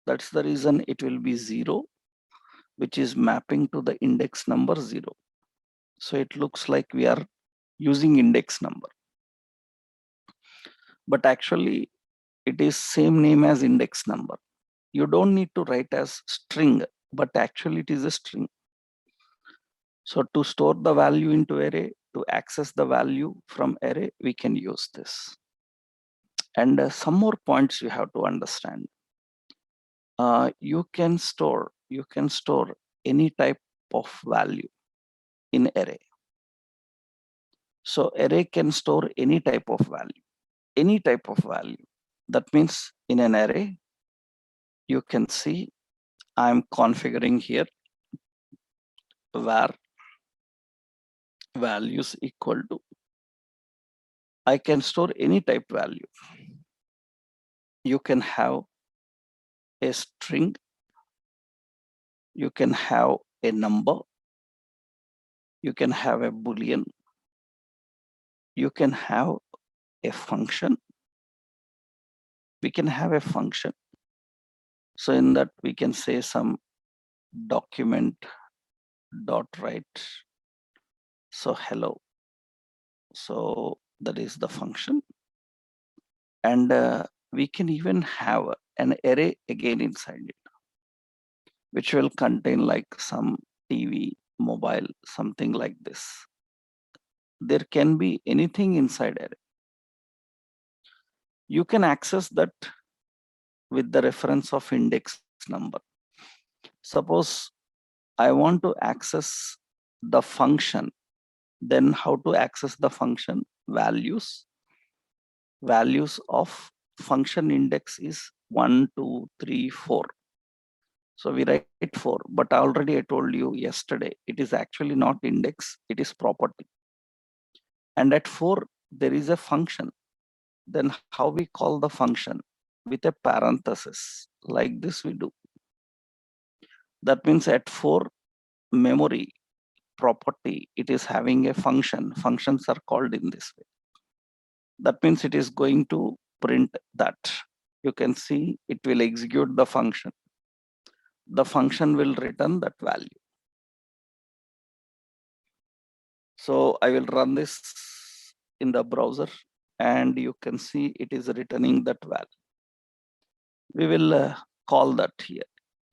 That's the reason it will be 0, which is mapping to the index number 0. So it looks like we are using index number, but actually it is same name as index number. You don't need to write as string, but actually it is a string. So to store the value into array, to access the value from array, we can use this. And some more points you have to understand. You can store any type of value in array. So array can store any type of value, any type of value. That means in an array, you can see I'm configuring here var values equal to, I can store any type value. You can have a string, you can have a number, you can have a boolean, you can have a function, we can have a function. So in that we can say some document dot write, so hello, so that is the function. And we can even have an array again inside it, which will contain like some TV, mobile, something like this. There can be anything inside array. You can access that with the reference of index number. Suppose I want to access the function, then how to access the function? Values of function index is 1, 2, 3, 4. So we write 4, but already I told you yesterday, it is actually not index, it is property. And at 4, there is a function. Then how we call the function? With a parenthesis, like this we do. That means at 4, memory property, it is having a function. Functions are called in this way. That means it is going to print that. You can see it will execute the function. The function will return that value. So I will run this in the browser and you can see it is returning that value. We will call that here.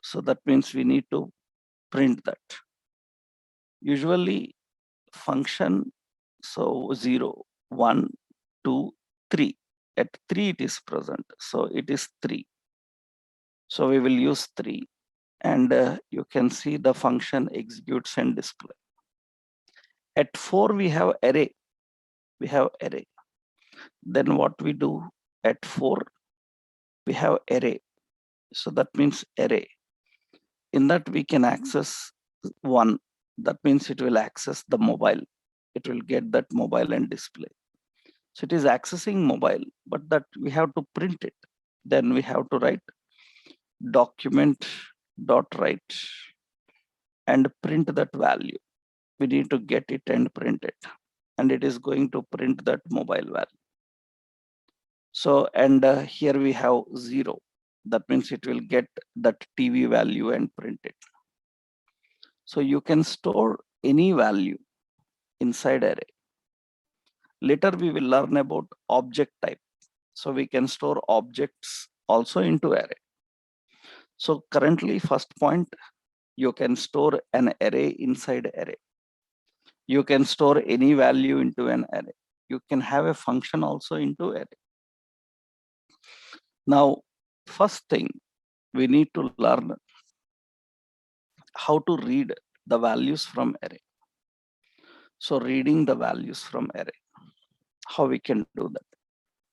So that means we need to print that. Usually function, so 0, 1, 2, 3. At 3 it is present. So it is 3. So we will use 3 and you can see the function executes and display. At 4 we have array. We have array. Then what we do at 4, we have array. So that means array. In that we can access 1. That means it will access the mobile. It will get that mobile and display. So it is accessing mobile, but that we have to print it. Then we have to write document dot write and print that value. We need to get it and print it. And it is going to print that mobile value. So, and here we have 0. That means it will get that TV value and print it. So you can store any value inside array. Later we will learn about object type. So we can store objects also into array. So currently, first point, you can store an array inside array. You can store any value into an array. You can have a function also into array. Now, first thing, we need to learn how to read the values from array. So reading the values from array, how we can do that?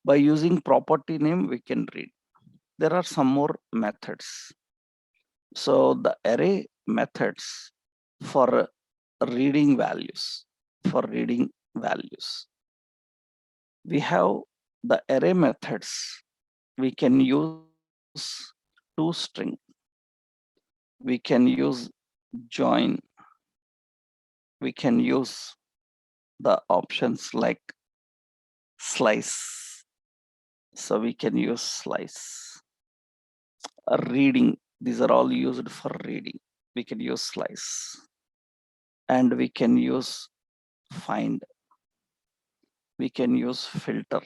By using property name, we can read. There are some more methods. So the array methods for reading values, we have the array methods. We can use toString. We can use join. We can use the options like slice. So we can use slice. reading. These are all used for reading. We can use slice, and we can use find. We can use filter.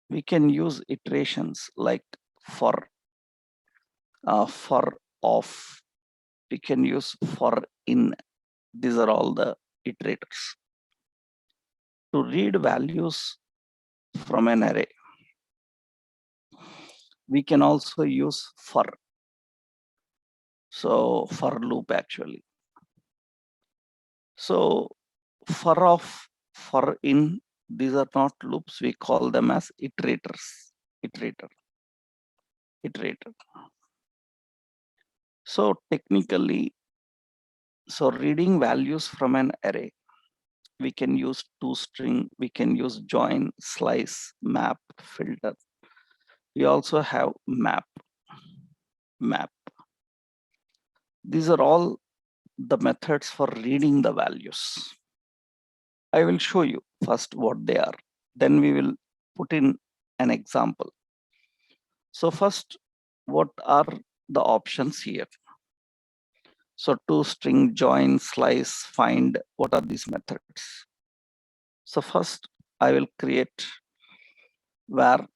We can use iterations like for off. We can use for in. These are all the iterators. To read values from an array, we can also use for. So for loop actually. So for off, for in, these are not loops. We call them as iterators. Iterator. So technically, so reading values from an array, we can use toString, we can use join, slice, map, filter. We also have map. These are all the methods for reading the values. I will show you first what they are. Then we will put in an example. So first, what are the options here? So toString, join, slice, find, what are these methods? So first I will create where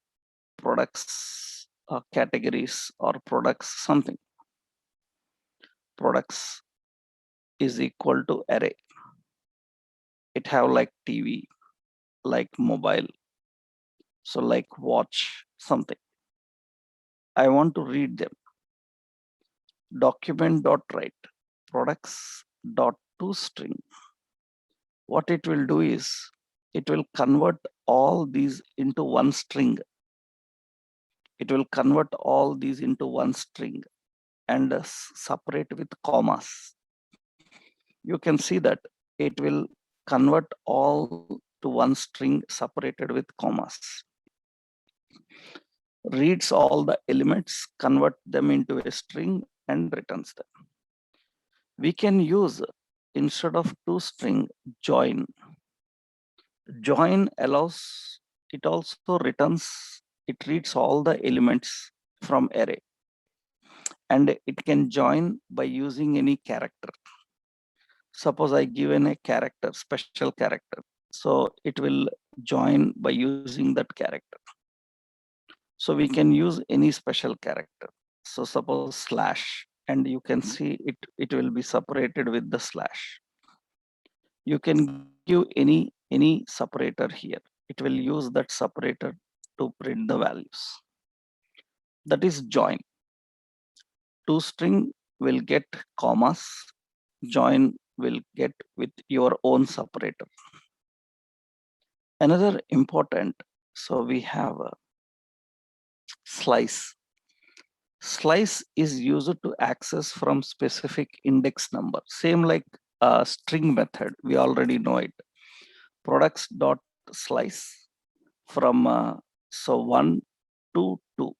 products categories or products something. Products is equal to array. It have like TV, like mobile, so like watch something. I want to read them. Document.write products dot toString. What it will do is it will convert all these into one string. It will convert all these into one string and separate with commas. You can see that it will convert all to one string separated with commas. Reads all the elements, convert them into a string and returns them. We can use, instead of toString, join. Join allows, it also returns, it reads all the elements from array, and it can join by using any character. Suppose I given a character, special character, so it will join by using that character. So we can use any special character. So suppose slash, and you can see it will be separated with the slash. You can give any separator here. It will use that separator to print the values. That is join. ToString will get commas, join will get with your own separator. Another important, so we have a slice. Slice is used to access from specific index number, same like a string method, we already know it. Products dot slice from so 1 to 2.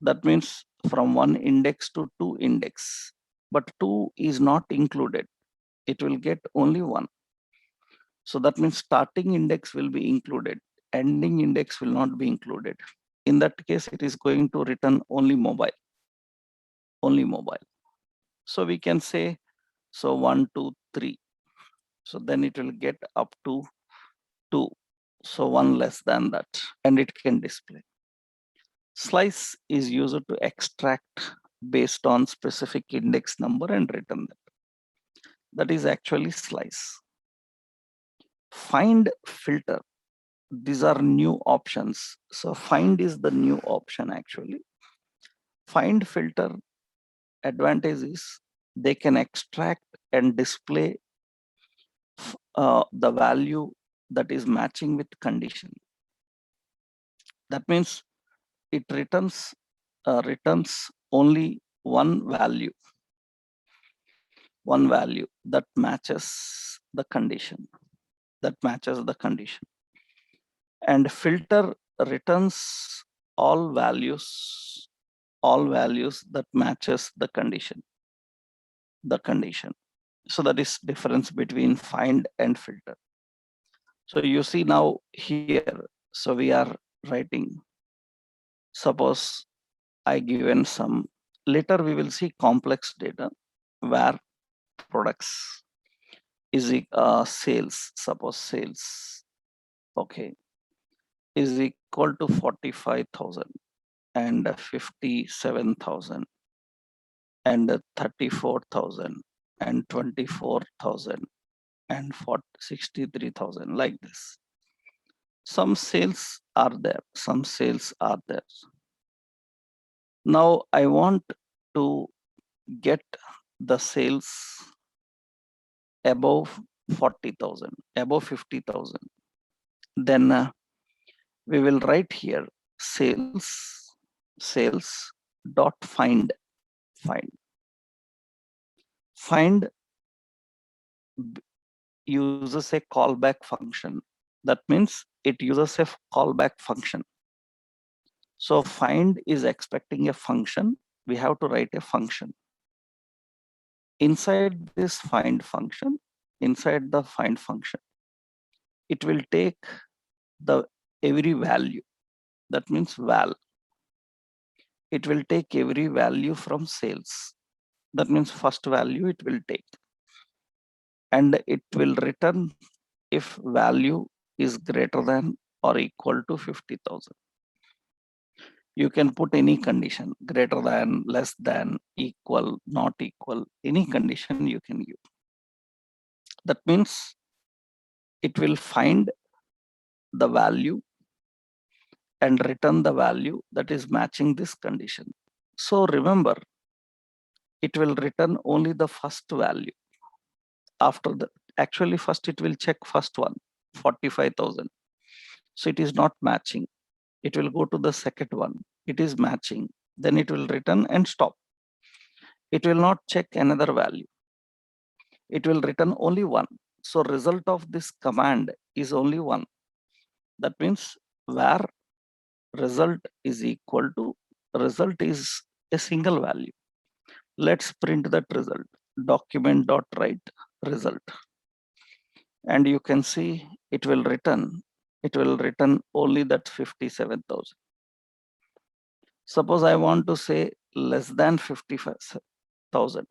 That means from 1 index to 2 index, but 2 is not included. It will get only 1. So that means starting index will be included, ending index will not be included. In that case, it is going to return only mobile. So we can say, so 1, 2, 3. So then it will get up to 2. So 1 less than that, and it can display. Slice is used to extract based on specific index number and return that. That is actually slice. Find, filter. These are new options. So find is the new option actually. Find, filter, advantage is they can extract and display the value that is matching with condition. That means it returns only one value that matches the condition. And filter returns all values that matches the condition. So that is difference between find and filter. So you see now here, so we are writing, suppose I given some, later we will see complex data where products is sales, suppose sales, okay, is equal to 45,000 and 57,000 and 34,000 and 24,000 and 63,000, like this. Some sales are there, some sales are there. Now I want to get the sales above 40,000, above 50,000. Then we will write here sales dot find. Find uses a callback function. That means it uses a callback function. So find is expecting a function. We have to write a function. Inside this find function, inside the find function, it will take the every value. That means val. It will take every value from sales. That means first value it will take. And it will return if value is greater than or equal to 50,000. You can put any condition, greater than, less than, equal, not equal, any condition you can give. That means it will find the value and return the value that is matching this condition. So remember, it will return only the first value. After that, actually first it will check first one, 45,000. So it is not matching. It will go to the second one. It is matching. Then it will return and stop. It will not check another value. It will return only one. So result of this command is only one. That means where result is equal to, result is a single value. Let's print that result. Document.write result. And you can see it will return only that 57,000. Suppose I want to say less than 55,000,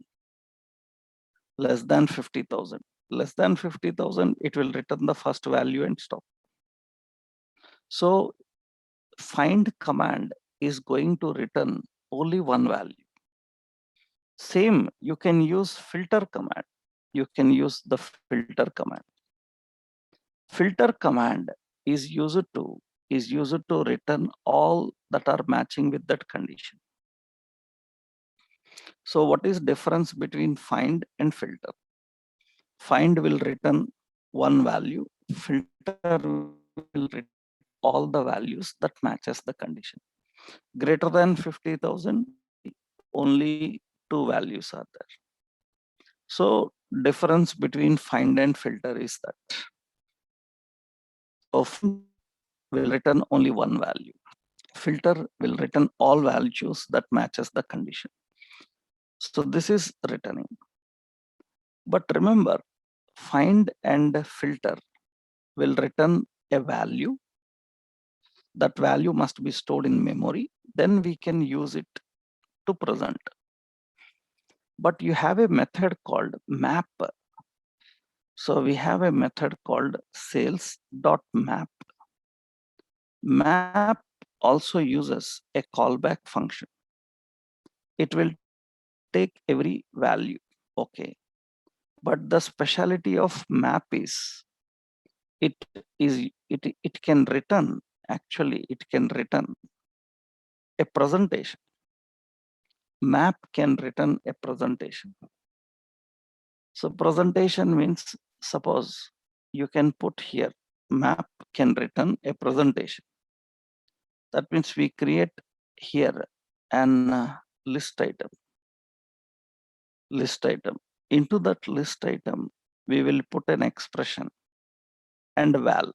less than 50,000, less than 50,000, it will return the first value and stop. So find command is going to return only one value. Same, you can use filter command. You can use the filter command. Filter command is used to return all that are matching with that condition. So what is difference between find and filter? Find will return one value, filter will return all the values that matches the condition. Greater than 50,000, only two values are there. So difference between find and filter is that find will return only one value. Filter will return all values that matches the condition. So this is returning. But remember, find and filter will return a value. That value must be stored in memory. Then we can use it to present. But you have a method called map. So we have a method called sales.map. Map also uses a callback function. It will take every value, okay. But the specialty of map is it can return, actually it can return a presentation. Map can return a presentation. So presentation means, suppose you can put here, map can return a presentation. That means we create here an list item. Into that list item, we will put an expression and val.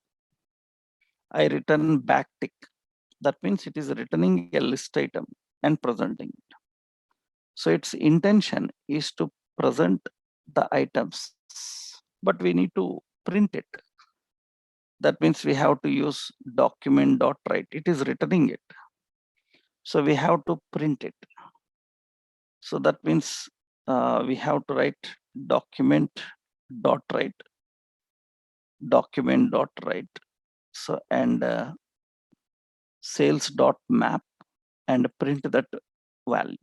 I return backtick. That means it is returning a list item and presenting it. So its intention is to present the items, but we need to print it. That means we have to use document.write. It is returning it. So we have to print it. So that means we have to write document dot write, document dot write. So and sales dot map and print that value.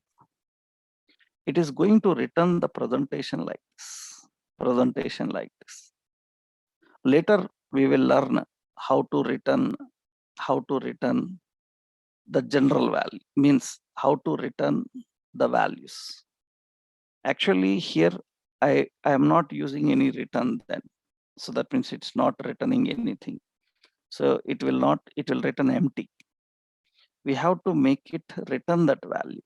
It is going to return the presentation like this. Presentation like this. Later we will learn how to return the general value, means how to return the values. Actually here I am not using any return then. So that means it's not returning anything. So it will return empty. We have to make it return that value,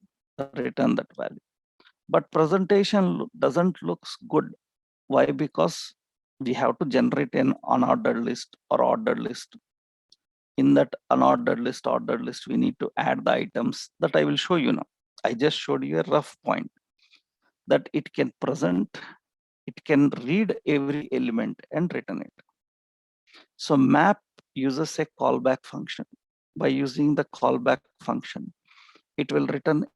But presentation doesn't looks good. Why? Because we have to generate an unordered list or ordered list. In that unordered list, ordered list, we need to add the items that I will show you now. I just showed you a rough point that it can read every element and return it. So map uses a callback function. By using the callback function, it will return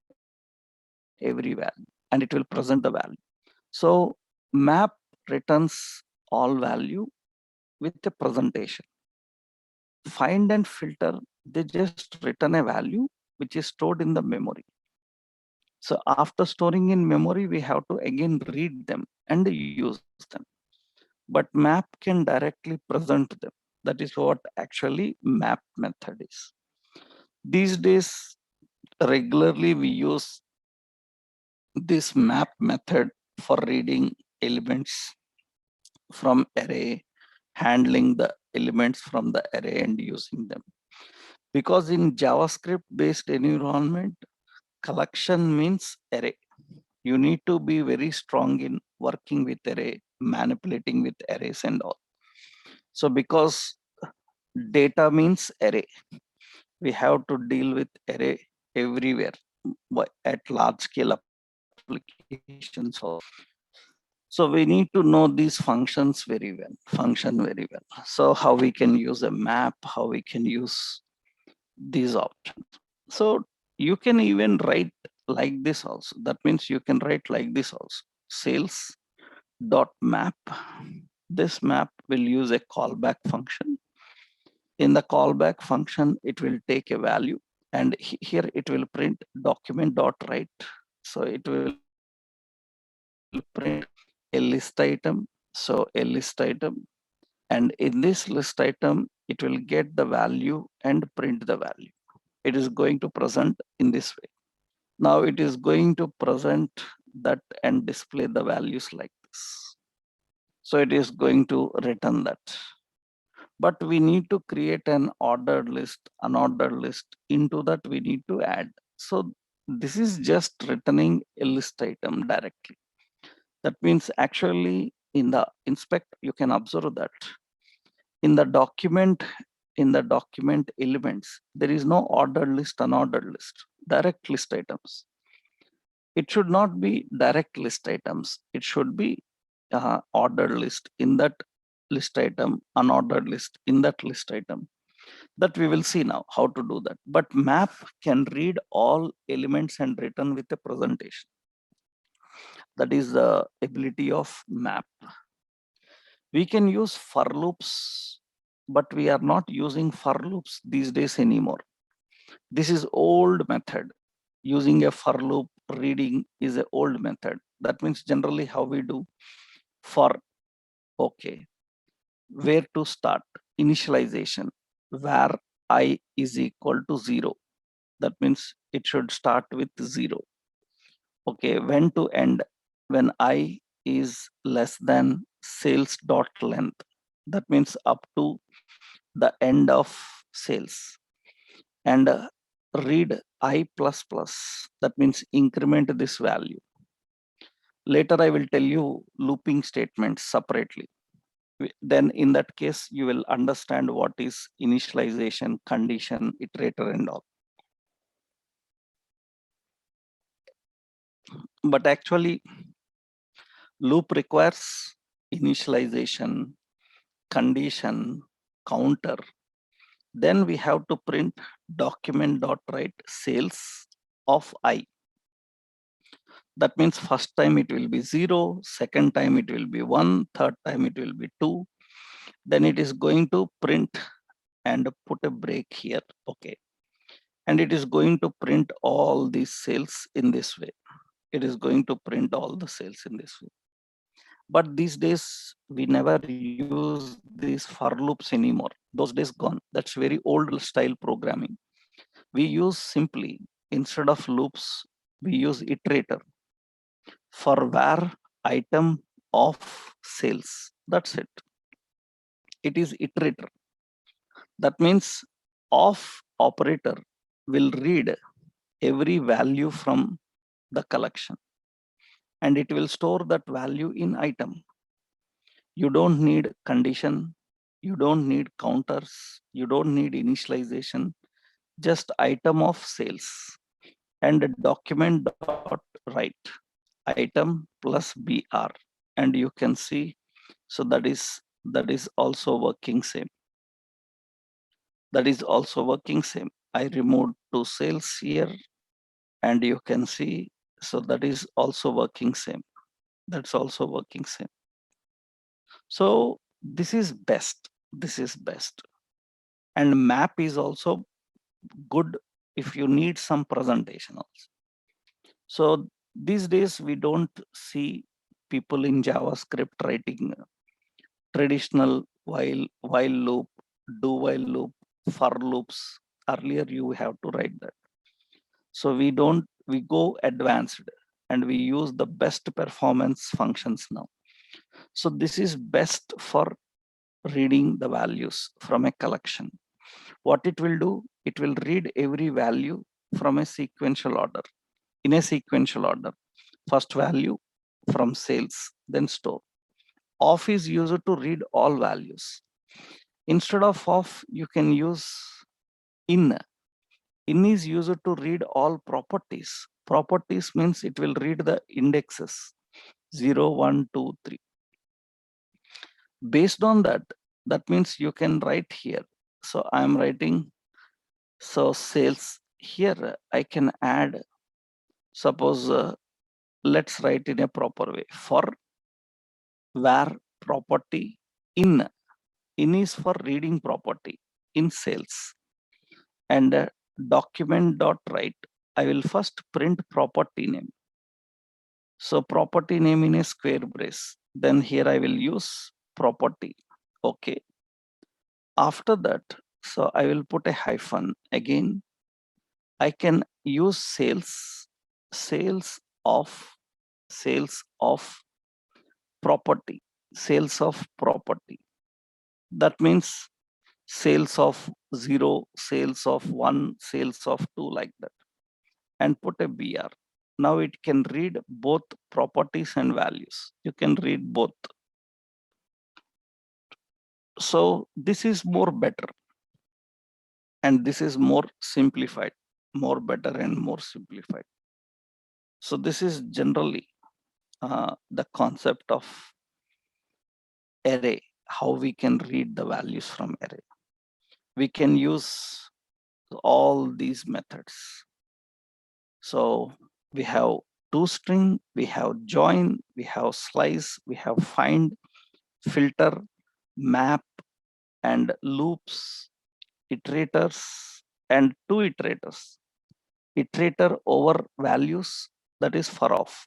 every value and it will present the value. So map returns all value with a presentation. Find and filter, they just return a value which is stored in the memory. So after storing in memory, we have to again read them and use them. But map can directly present them. That is what actually map method is. These days, regularly we use this map method for reading elements from array, handling the elements from the array and using them. Because in JavaScript based environment, collection means array. You need to be very strong in working with array, manipulating with arrays and all. So because data means array, we have to deal with array everywhere at large scale applications also. So we need to know these functions very well, So how we can use a map, how we can use these options. So you can even write like this also. That means you can write like this also. Sales dot map. This map will use a callback function. In the callback function, it will take a value and here it will print document dot write. So it will print a list item. So a list item, and in this list item, it will get the value and print the value. It is going to present in this way. Now it is going to present that and display the values like this. So it is going to return that. But we need to create an ordered list, unordered list. Into that we need to add. So this is just returning a list item directly. That means actually in the inspect, you can observe that in the document elements, there is no ordered list, unordered list, direct list items. It should not be direct list items. It should be ordered list in that list item, unordered list in that list item. That we will see now how to do that. But map can read all elements and return with a presentation. That is the ability of map. We can use for loops, but we are not using for loops these days anymore. This is old method. Using a for loop reading is an old method. That means generally how we do for, okay, where to start, initialization, where I is equal to 0. That means it should start with 0. Okay, when to end, when I is less than sales dot length. That means up to the end of sales. And read I++. That means increment this value. Later I will tell you looping statements separately. Then in that case, you will understand what is initialization, condition, iterator and all. But actually, loop requires initialization, condition, counter. Then we have to print document dot write sales of I. That means first time it will be 0, second time it will be 1, third time it will be 2. Then it is going to print and put a break here. Okay. And it is going to print all these sales in this way. It is going to print all the sales in this way. But these days, we never use these for loops anymore. Those days gone. That's very old style programming. We use simply, instead of loops, we use iterator for var item of sales. That's it. It is iterator. That means of operator will read every value from the collection and it will store that value in item. You don't need condition, you don't need counters, you don't need initialization, just item of sales and document dot write item plus br, and you can see. So that is also working same. That is also working same. I removed 2 sales here and you can see. So that is also working same. That's also working same. So this is best. This is best. And map is also good if you need some presentation also. So these days we don't see people in JavaScript writing traditional while loop, do while loop, for loops. Earlier you have to write that. So we go advanced and we use the best performance functions now. So this is best for reading the values from a collection. What it will do, it will read every value from a sequential order, in a sequential order. First value from sales, then store. Off is used to read all values. Instead of off, you can use in. In is used to read all properties. Properties means it will read the indexes 0, 1, 2, 3. Based on that, that means you can write here. So I'm writing, so sales here, I can add, suppose let's write in a proper way, for var property in. In is for reading property in sales, and document dot write, I will first print property name. So property name in a square brace, then here I will use property. Okay. After that, so I will put a hyphen again. I can use sales of property, sales of property. That means sales of 0, sales of 1, sales of 2, like that, and put a BR. Now it can read both properties and values. You can read both. So this is more better. And this is more simplified, more better and more simplified. So this is generally the concept of array, how we can read the values from array. We can use all these methods. So we have toString, we have join, we have slice, we have find, filter, map, and loops, iterators, and 2 iterators. Iterator over values, that is for off.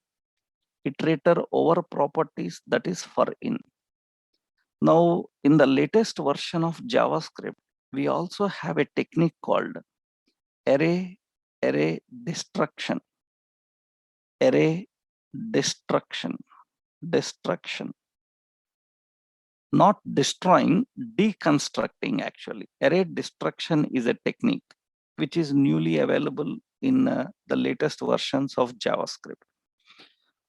Iterator over properties, that is for in. Now, in the latest version of JavaScript, we also have a technique called array destruction. Array destruction. Not destroying, deconstructing actually. Array destruction is a technique which is newly available in the latest versions of JavaScript.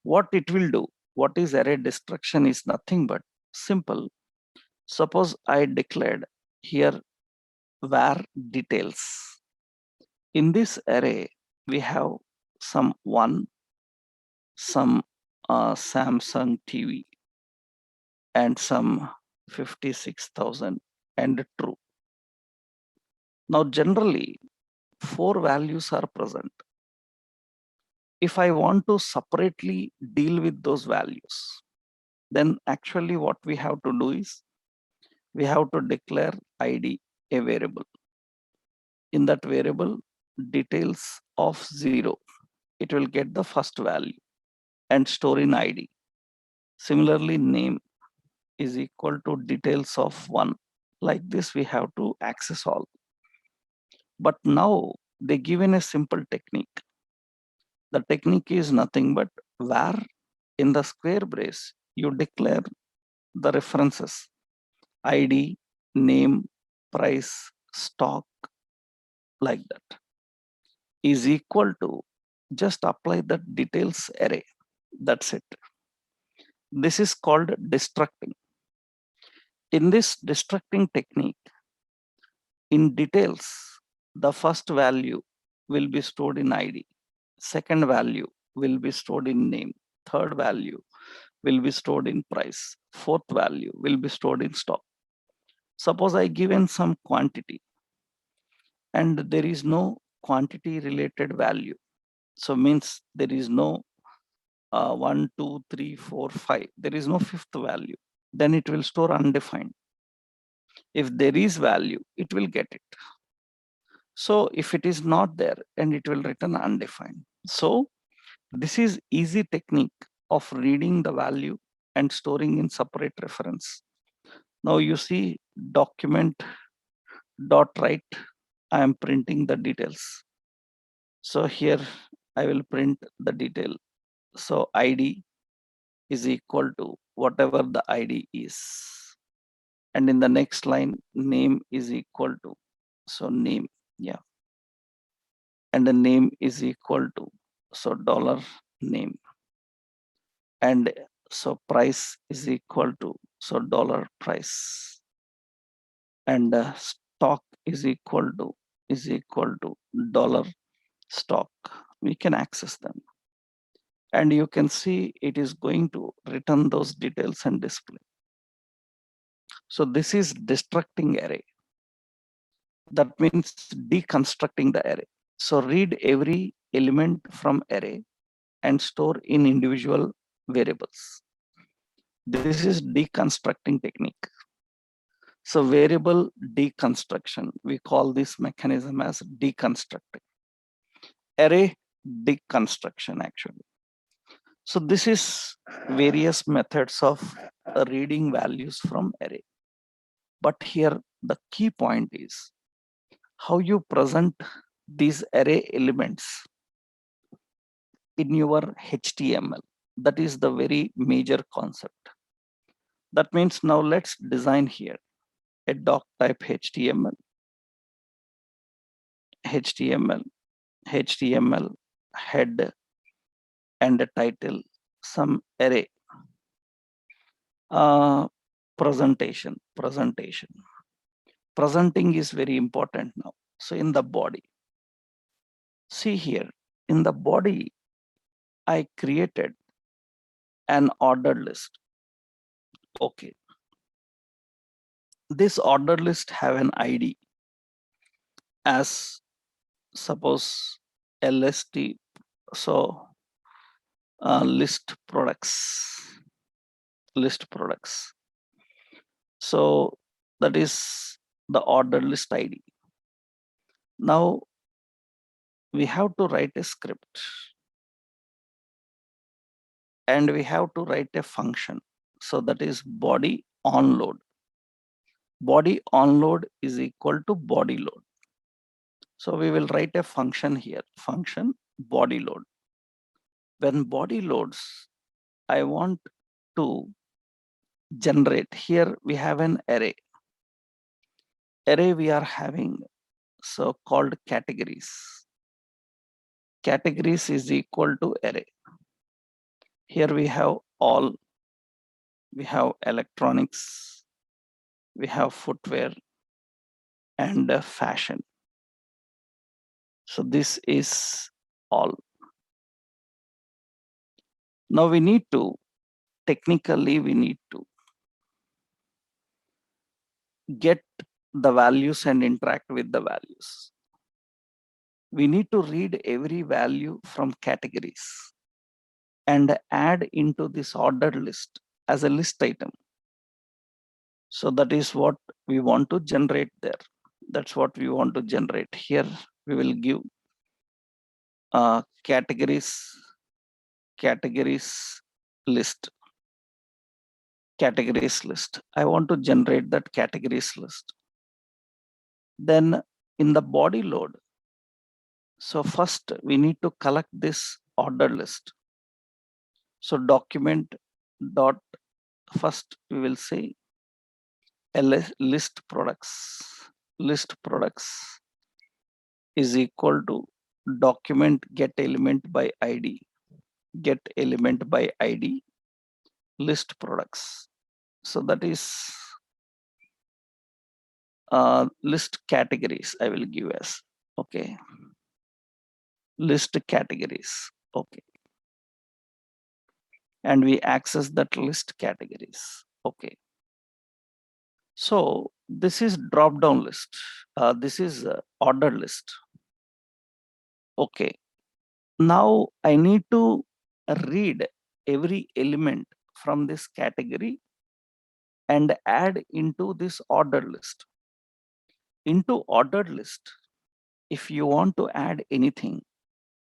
What it will do, what is array destruction, is nothing but simple. Suppose I declared here var details. In this array, we have some 1, some Samsung TV, and some 56,000 and true. Now, generally, 4 values are present. If I want to separately deal with those values, then actually what we have to do is we have to declare ID a variable. In that variable, details of 0, it will get the first value and store in ID. Similarly, name is equal to details of 1. Like this, we have to access all. But now they given a simple technique. The technique is nothing but where in the square brace you declare the references ID, name, price, stock, like that is equal to just apply the details array. That's it. This is called destructing. In this destructing technique, in details, the first value will be stored in ID. Second value will be stored in name. Third value will be stored in price. Fourth value will be stored in stock. Suppose I given some quantity and there is no quantity related value. So means there is no 1, 2, 3, 4, 5. There is no fifth value. Then it will store undefined. If there is value, it will get it. So if it is not there, and it will return undefined. So this is easy technique of reading the value and storing in separate reference. Now you see document dot write. I am printing the details. So here I will print the detail. So ID is equal to whatever the ID is. And in the next line, name is equal to, so name, yeah. And the name is equal to, so dollar name. And so price is equal to, so dollar price. And stock is equal to dollar stock. We can access them. And you can see it is going to return those details and display. So this is destructing array. That means deconstructing the array. So read every element from array and store in individual variables. This is deconstructing technique. So variable deconstruction, we call this mechanism as deconstructing. Array deconstruction actually. So this is various methods of reading values from array. But here the key point is how you present these array elements in your HTML. That is the very major concept. That means now let's design here a doc type HTML, head and a title, some array. Presenting is very important now. So in the body, see here in the body, I created an ordered list. Okay. This ordered list have an ID as suppose LST. So list products. So that is the ordered list ID. Now we have to write a script and we have to write a function. So that is body onload. Body onload is equal to body load. So we will write a function here, function body load. When body loads, I want to generate, here we have an array. Array we are having so called categories. Categories is equal to array. Here we have all, we have electronics, we have footwear and fashion. So this is all. Now we need to, technically we need to get the values and interact with the values. we need to read every value from categories and add into this ordered list as a list item. So that is what we want to generate there. That's what we want to generate. Here we will give categories list. Categories list. I want to generate that categories list. Then in the body load, so first we need to collect this order list. So document dot, first we will say list products. List products is equal to document get element by ID. Get element by ID list products. So that is list categories I will give as, okay. List categories, okay. And we access that list categories, okay. So this is drop down list. This is order list, okay. Now I need to read every element from this category and add into this ordered list. Into ordered list, if you want to add anything,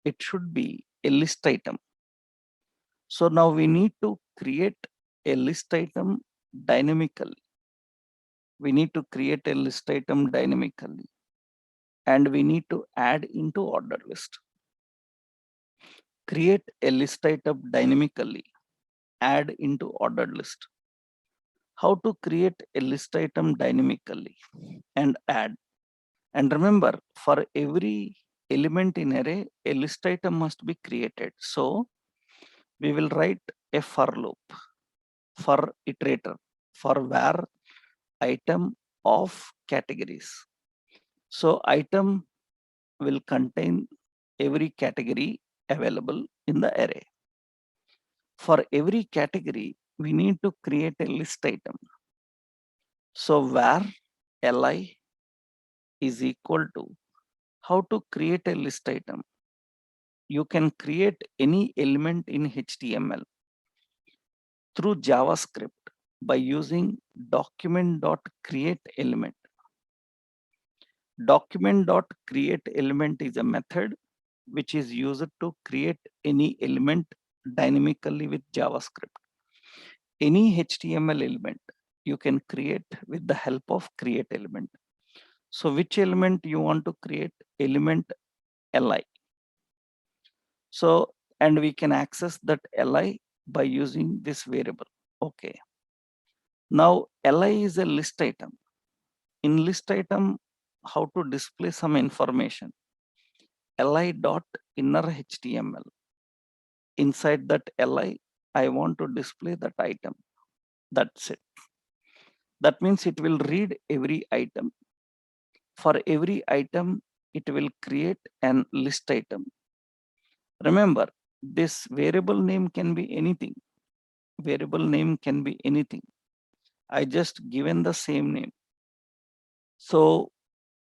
it should be a list item. So now we need to create a list item dynamically. We need to create a list item dynamically, and we need to add into order list. Create a list item dynamically, add into ordered list. How to create a list item dynamically and add? And remember, for every element in array, a list item must be created. So we will write a for loop for iterator for var item of categories. So item will contain every category available in the array. For every category, we need to create a list item. So var li is equal to, how to create a list item? You can create any element in HTML through JavaScript by using document.createElement. Document.createElement is a method which is used to create any element dynamically with JavaScript. Any HTML element you can create with the help of create element. So which element you want to create? Element li. So, and we can access that li by using this variable. Okay. Now li is a list item. In list item, how to display some information? Li dot inner HTML. Inside that li, I want to display that item. That's it. That means it will read every item. For every item, it will create an list item. Remember, this variable name can be anything. Variable name can be anything. I just given the same name. So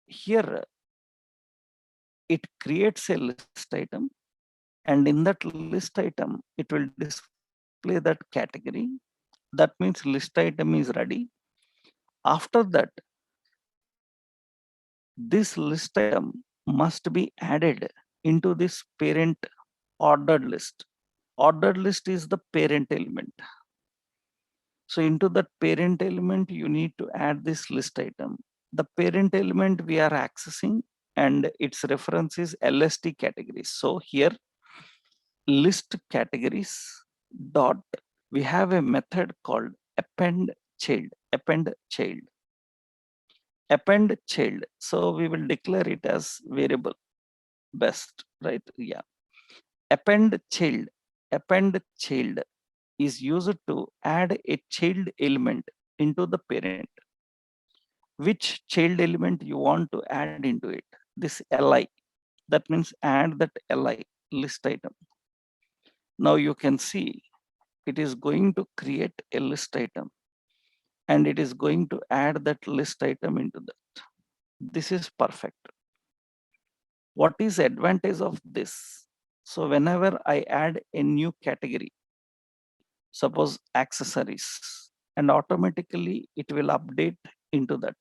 here it creates a list item, and in that list item, it will display that category. That means list item is ready. After that, this list item must be added into this parent ordered list. Ordered list is the parent element. So into that parent element, you need to add this list item. The parent element we are accessing and its reference is LST categories. So here list categories dot, we have a method called append child. Append child. Append child. So we will declare it as variable best, right? Yeah. Append child. Append child is used to add a child element into the parent. Which child element you want to add into it? This li. That means add that li list item. Now you can see it is going to create a list item and it is going to add that list item into that. This is perfect. What is advantage of this? So whenever I add a new category, suppose accessories, and automatically it will update into that.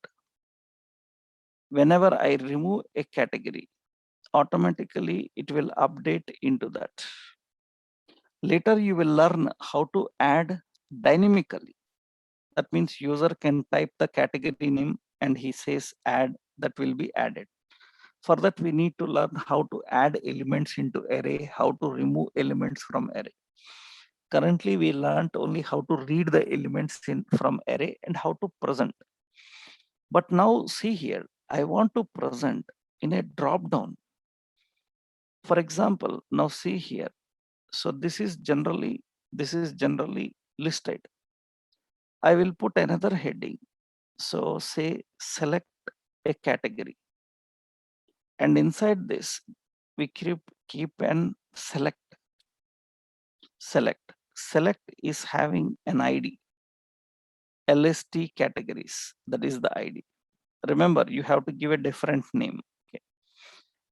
Whenever I remove a category, automatically it will update into that. Later you will learn how to add dynamically. That means user can type the category name and he says add, that will be added. For that we need to learn how to add elements into array, how to remove elements from array. Currently we learned only how to read the elements from array and how to present. But now see here, I want to present in a drop down. For example, now see here. So this is generally listed. I will put another heading. So say select a category. And inside this, we keep an select. Select is having an ID. LST categories, that is the ID. Remember, you have to give a different name. Okay.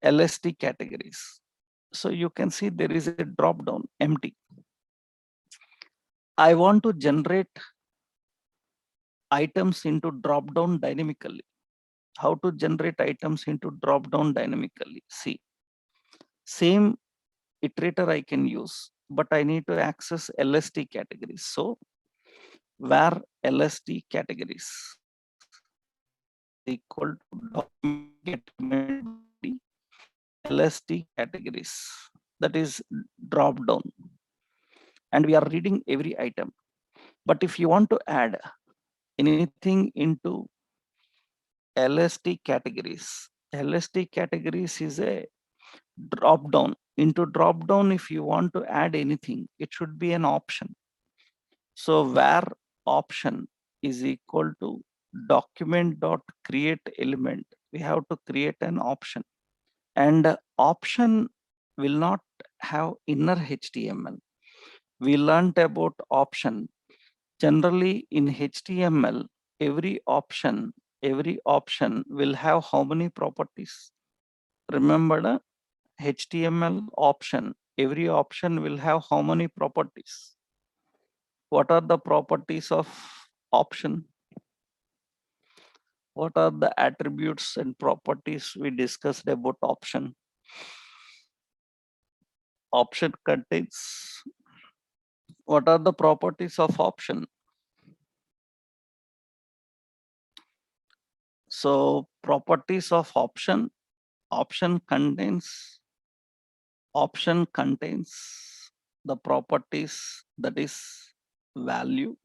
LST categories. So you can see there is a drop down empty. I want to generate items into drop down dynamically. How to generate items into drop down dynamically? See, same iterator I can use, but I need to access LST categories. So where LST categories equal to document LST categories, that is drop down, and we are reading every item. But if you want to add anything into LST categories is a drop down. Into drop down, if you want to add anything, it should be an option. So where option is equal to document dot create element, we have to create an option, and option will not have inner HTML. We learned about option. Generally in HTML, every option will have how many properties? Remember the HTML option, every option will have how many properties? What are the properties of option? What are the attributes and properties we discussed about option? Option contains, what are the properties of option? So properties of option contains the properties, that is value.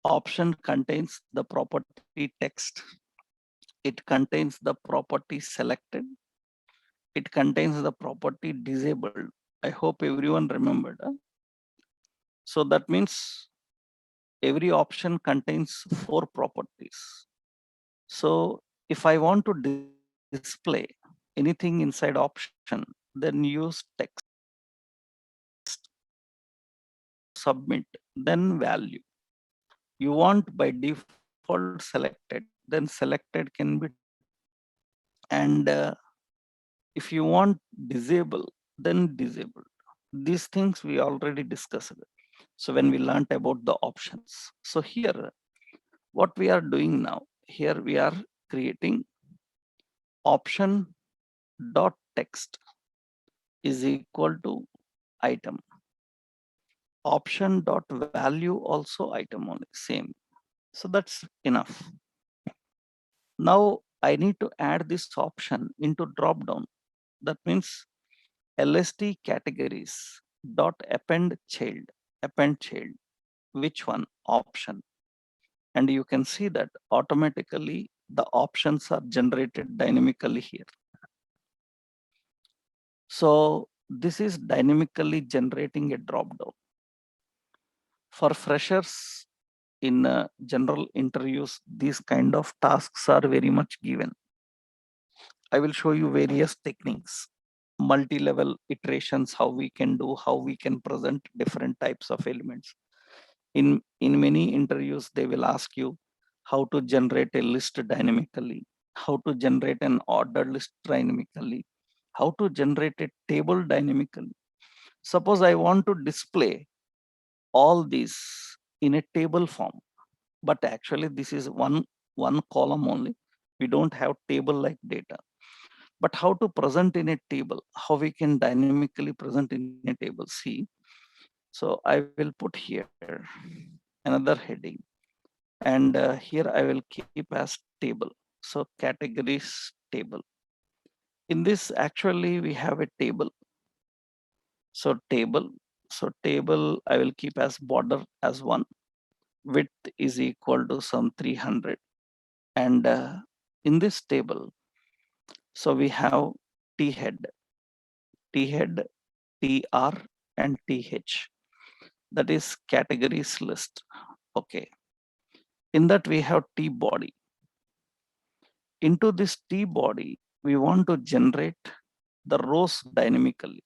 Option contains the property text. It contains the property selected. It contains the property disabled. I hope everyone remembered. So that means every option contains 4 properties. So if I want to display anything inside option, then use text, submit, then value. You want by default selected, then selected can be, and if you want disable, then disabled. These things we already discussed. So when we learned about the options. So here, what we are doing now, here we are creating option dot text is equal to item. Option dot value also item only, same. So that's enough. Now I need to add this option into drop down. That means LST categories dot append child. Which one? Option. And you can see that automatically the options are generated dynamically here. So this is dynamically generating a drop down. For freshers in general interviews, these kind of tasks are very much given. I will show you various techniques, multi-level iterations, how we can do, how we can present different types of elements. In many interviews, they will ask you how to generate a list dynamically, how to generate an ordered list dynamically, how to generate a table dynamically. Suppose I want to display all these in a table form, but actually this is one column only. We don't have table like data. But how to present in a table, how we can dynamically present in a table. See, so I will put here another heading, and here I will keep as table. So categories table. In this, actually, we have a table. So table. So table, I will keep as border as 1. Width is equal to some 300. And in this table, so we have T head, TR, and TH. That is categories list. Okay. In that we have T body. Into this T body, we want to generate the rows dynamically.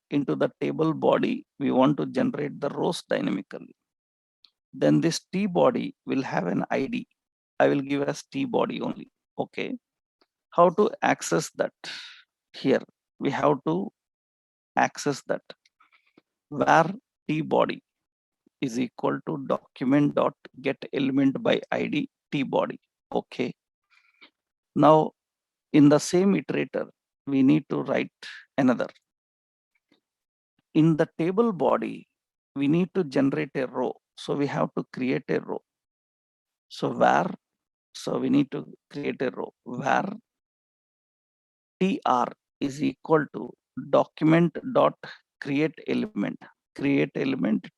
Into the table body, we want to generate the rows dynamically. Then this T body will have an ID. I will give as T body only. Okay. How to access that? Here we have to access that where T body is equal to document dot get element by ID T body. Okay. Now in the same iterator, we need to write another. In the table body, we need to generate a row. So we have to create a row. So where, so we need to create a row where TR is equal to document dot create element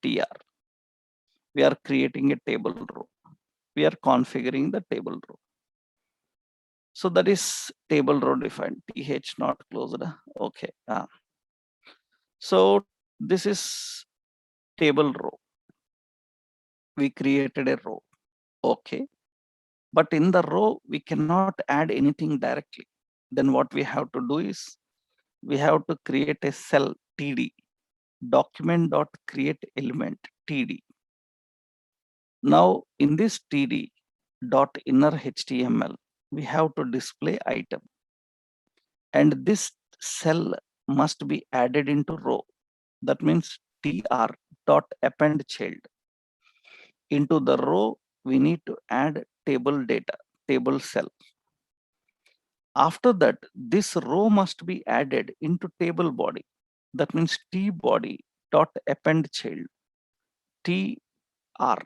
TR. We are creating a table row. We are configuring the table row. So that is table row defined, TH not closed. Okay. So this is table row. We created a row. Okay. But in the row, we cannot add anything directly. Then what we have to do is we have to create a cell TD, document dot create element TD. Now in this TD dot inner HTML, we have to display item. And this cell must be added into row. That means tr dot append child. Into the row, we need to add table data, table cell. After that, this row must be added into table body. That means t body dot append child, tr.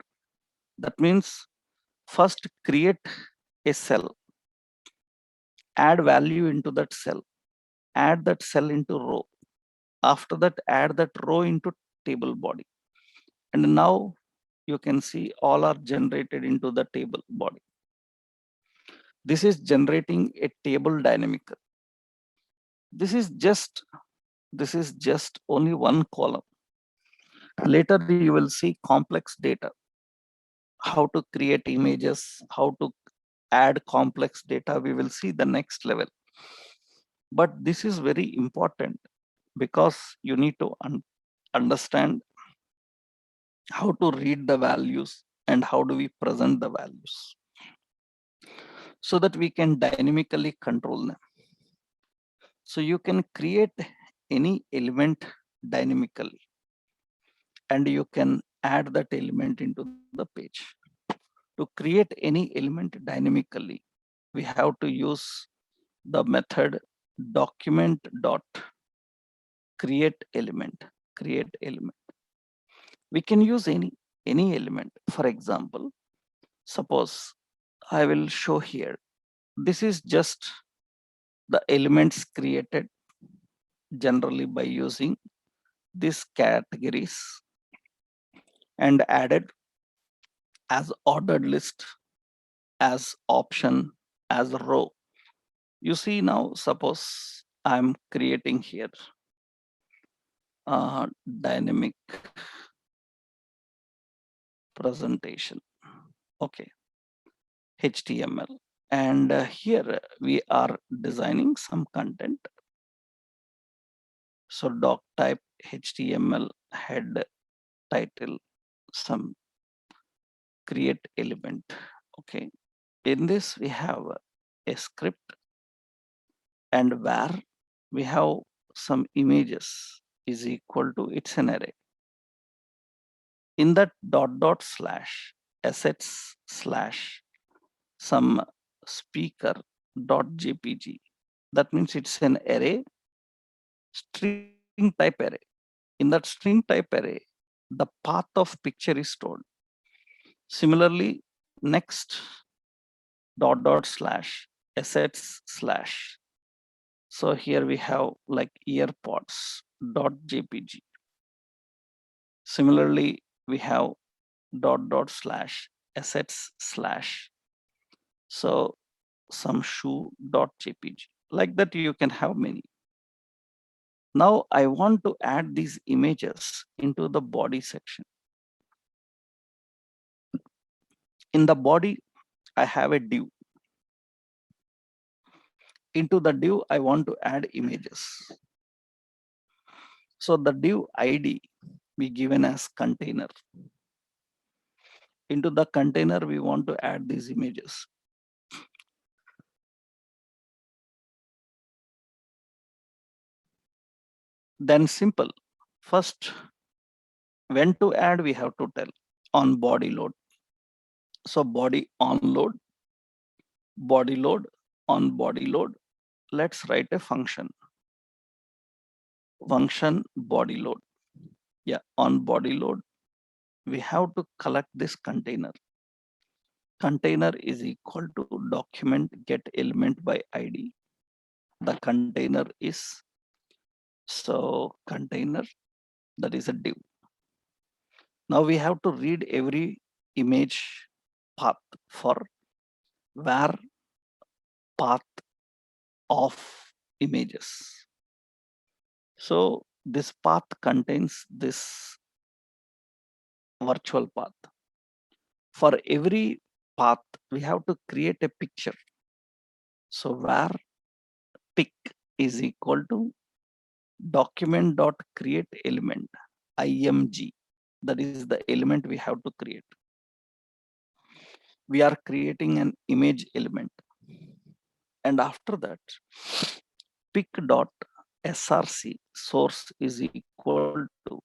That means first create a cell, add value into that cell, add that cell into row. After that, add that row into table body. And now you can see all are generated into the table body. This is generating a table dynamic. This is just only one column. Later you will see complex data, how to create images, how to add complex data. We will see the next level. But this is very important because you need to understand how to read the values and how do we present the values so that we can dynamically control them. So you can create any element dynamically and you can add that element into the page. To create any element dynamically, we have to use the method document dot create element. We can use any element. For example, suppose I will show here. This is just the elements created generally by using these categories and added as ordered list, as option, as row. You see now, suppose I'm creating here dynamic presentation. Okay, HTML. And here we are designing some content. So doc type HTML head title, some create element. Okay. In this we have a script, and where we have some images is equal to, it's an array. In that dot dot slash assets slash some speaker dot jpg, that means it's an array, string type array. In that string type array, the path of picture is stored. Similarly, next dot dot slash assets slash, so here we have like earpods dot jpg. Similarly, we have dot dot slash assets slash, so some shoe dot jpg. Like that, you can have many. Now I want to add these images into the body section. In the body, I have a div. Into the div, I want to add images. So the div ID we given as container. Into the container, we want to add these images. Then simple. First, when to add, we have to tell on body load. So body on load, body load, on body load. Let's write a function. Function body load. Yeah, on body load, we have to collect this container. Container is equal to document get element by ID. The container is, so container, that is a div. Now we have to read every image path for where path of images. So this path contains this virtual path. For every path, we have to create a picture. So where pic is equal to document dot create element img, that is the element we have to create. We are creating an image element, and after that pic dot src source is equal to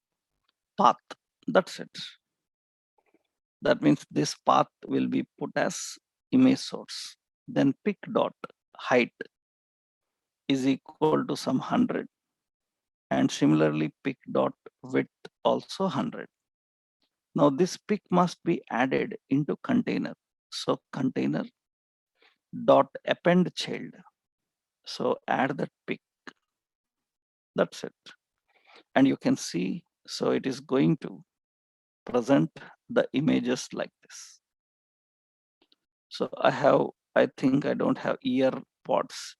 path. That's it. That means this path will be put as image source. Then pic dot height is equal to some 100, and similarly pic dot width also 100. Now this pic must be added into container. So container dot append child. So add that pic. That's it. And you can see, so it is going to present the images like this. So I think I don't have earpods,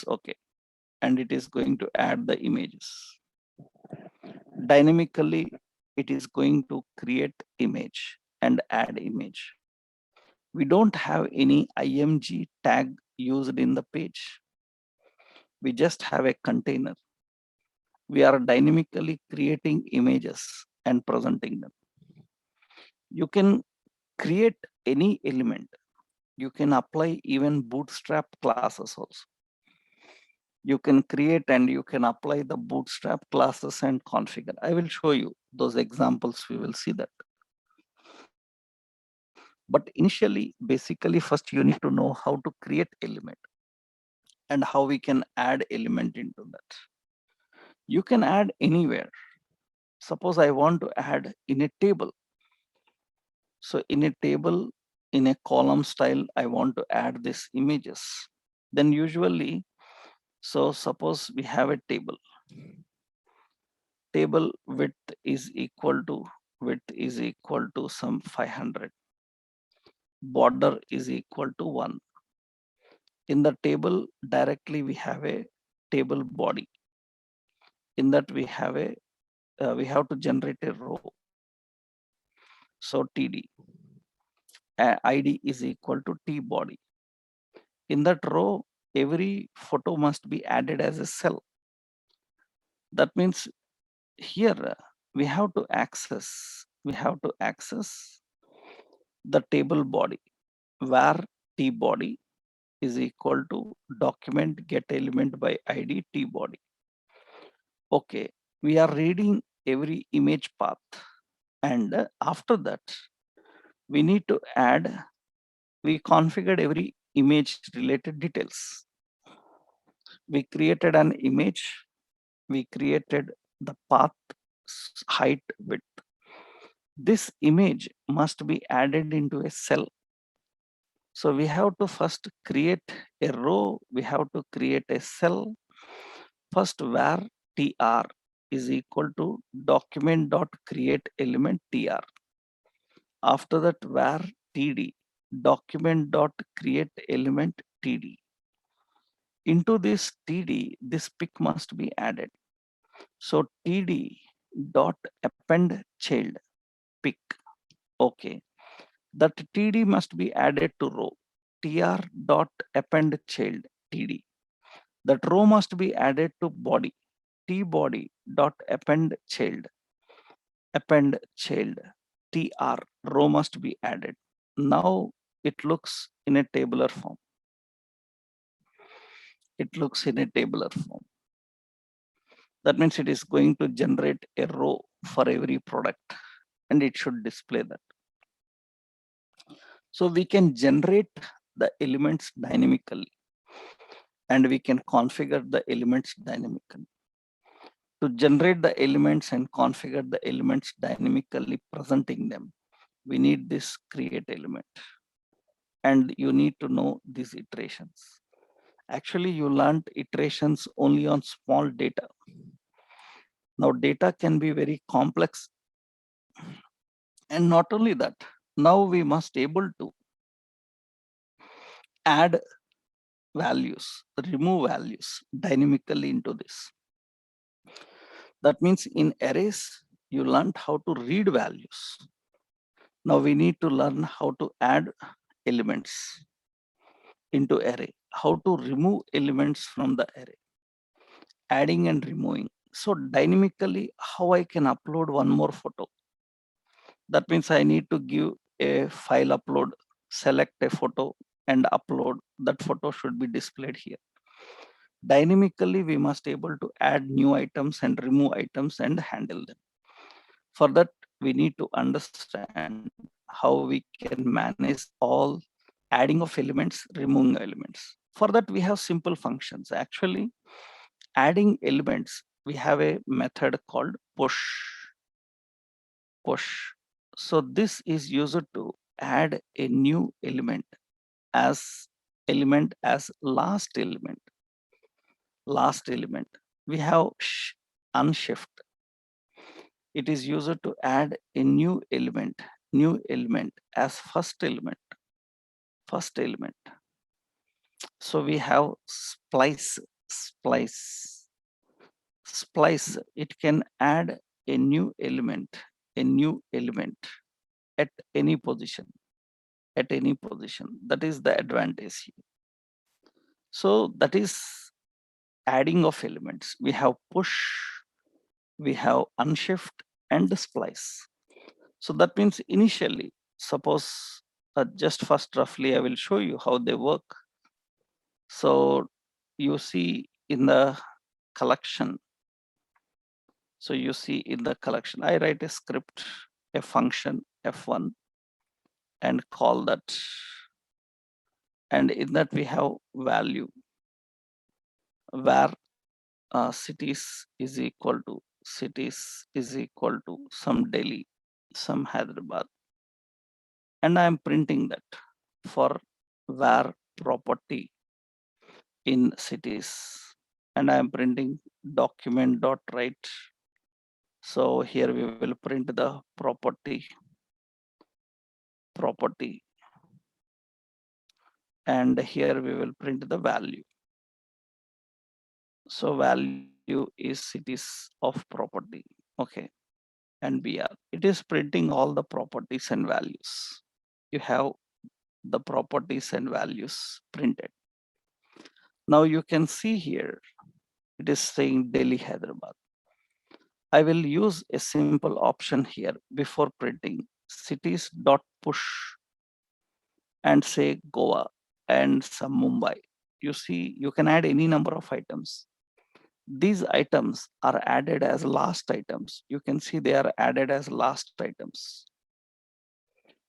okay. And it is going to add the images. Dynamically, it is going to create image and add image. We don't have any img tag used in the page. We just have a container. We are dynamically creating images and presenting them. You can create any element. You can apply even bootstrap classes also. You can create and you can apply the bootstrap classes and configure. I will show you those examples. We will see that. But initially, basically, first you need to know how to create element and how we can add element into that. You can add anywhere. Suppose I want to add in a table. So in a table, in a column style, I want to add these images. Then usually, so suppose we have a table. Table width is equal to some 500. Border is equal to 1. In the table directly we have a table body. In that we have to generate a row. So TD ID is equal to T body. In that row, every photo must be added as a cell. That means here we have to access the table body where T body is equal to document get element by ID T body. Okay, we are reading every image path, and after that, we need to add, we configured every image related details. We created an image, we created the path, height, width. This image must be added into a cell. So we have to first create a row, we have to create a cell. First var tr is equal to document dot create element tr. After that var td, document dot create element td. Into this td, this pic must be added. So td dot append child pic. Okay, that td must be added to row tr dot append child td. That row must be added to body t body dot append child tr. Row must be added. Now it looks in a tabular form. It looks in a tabular form. That means it is going to generate a row for every product, and it should display that. So we can generate the elements dynamically, and we can configure the elements dynamically. To generate the elements and configure the elements dynamically, presenting them, we need this create element, and you need to know these iterations. Actually, you learned iterations only on small data. Now data can be very complex, and not only that, now we must able to add values, remove values dynamically into this. That means in arrays, you learned how to read values. Now we need to learn how to add elements into array, how to remove elements from the array, adding and removing. So dynamically, how I can upload one more photo. That means I need to give a file upload, select a photo and upload. That photo should be displayed here. Dynamically, we must able to add new items and remove items and handle them. For that, we need to understand how we can manage all adding of elements, removing elements. For that, we have simple functions. Actually, adding elements, we have a method called push. So this is used to add a new element as last element. We have unshift. It is used to add a new element as first element. So we have splice. It can add a new element at any position. That is the advantage here. So that is adding of elements. We have push, we have unshift and splice. So that means initially, suppose just first roughly I will show you how they work. So you see in the collection. So you see in the collection, I write a script, a function f1 and call that. And in that we have value where cities is equal to some Delhi, some Hyderabad. And I am printing that for where property in cities. And I am printing document dot write. So here we will print the property. And here we will print the value. So value is cities of property. Okay. And BR. It is printing all the properties and values. You have the properties and values printed. Now you can see here, it is saying Delhi, Hyderabad. I will use a simple option here before printing cities dot push and say Goa and some Mumbai. You see, you can add any number of items. These items are added as last items. You can see they are added as last items.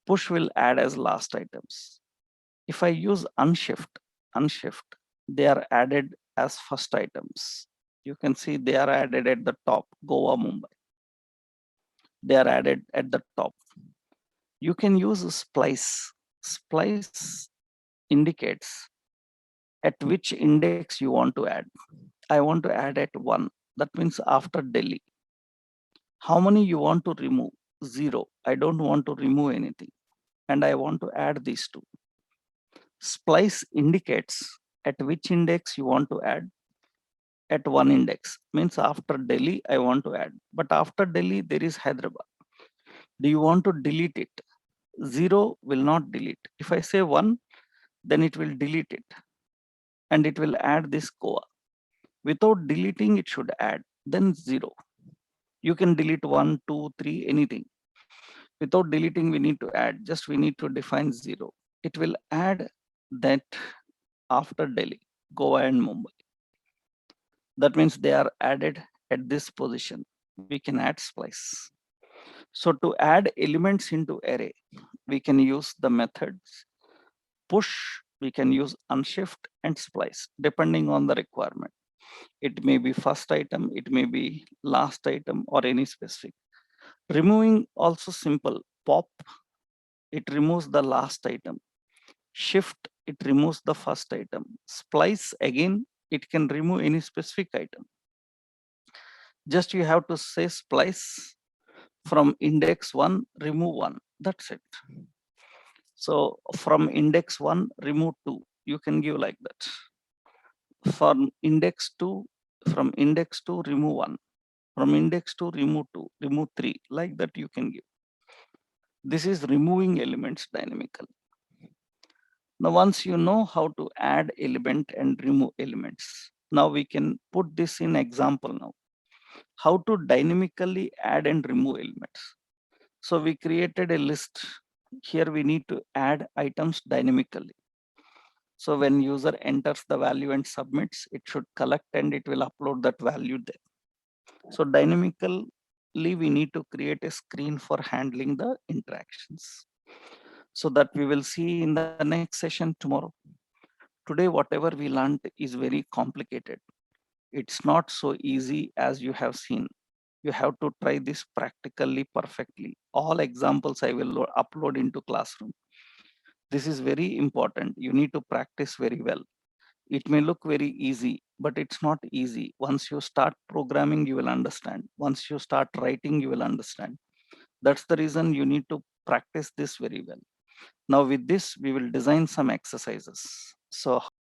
Push will add as last items. If I use unshift, they are added as first items. You can see they are added at the top, Goa, Mumbai. They are added at the top. You can use a splice. Splice indicates at which index you want to add. I want to add at 1. That means after Delhi. How many you want to remove? 0. I don't want to remove anything. And I want to add these two. Splice indicates at which index you want to add. At 1 index means after Delhi I want to add, but after Delhi there is Hyderabad. Do you want to delete it? 0 will not delete. If I say 1, then it will delete it and it will add this Goa. Without deleting, it should add, then 0. You can delete 1, 2, 3, anything. Without deleting, we need to add, just we need to define 0. It will add that after Delhi, Goa and Mumbai. That means they are added at this position. We can add splice. So to add elements into array, we can use the methods push, we can use unshift and splice depending on the requirement. It may be first item, it may be last item or any specific. Removing also simple. Pop, it removes the last item. Shift, it removes the first item. Splice, again, it can remove any specific item. Just you have to say splice from index 1, remove 1. That's it. So from index 1, remove 2. You can give like that. From index 2, remove 1. From index 2, remove 2, remove 3. Like that you can give. This is removing elements dynamically. Now, once you know how to add element and remove elements, now we can put this in example now. How to dynamically add and remove elements. So we created a list. Here we need to add items dynamically. So when user enters the value and submits, it should collect and it will upload that value there. So dynamically, we need to create a screen for handling the interactions. So that we will see in the next session tomorrow. Today, whatever we learned is very complicated. It's not so easy as you have seen. You have to try this practically perfectly. All examples I will upload into Classroom. This is very important. You need to practice very well. It may look very easy, but it's not easy. Once you start programming, you will understand. Once you start writing, you will understand. That's the reason you need to practice this very well. Now with this, we will design some exercises. So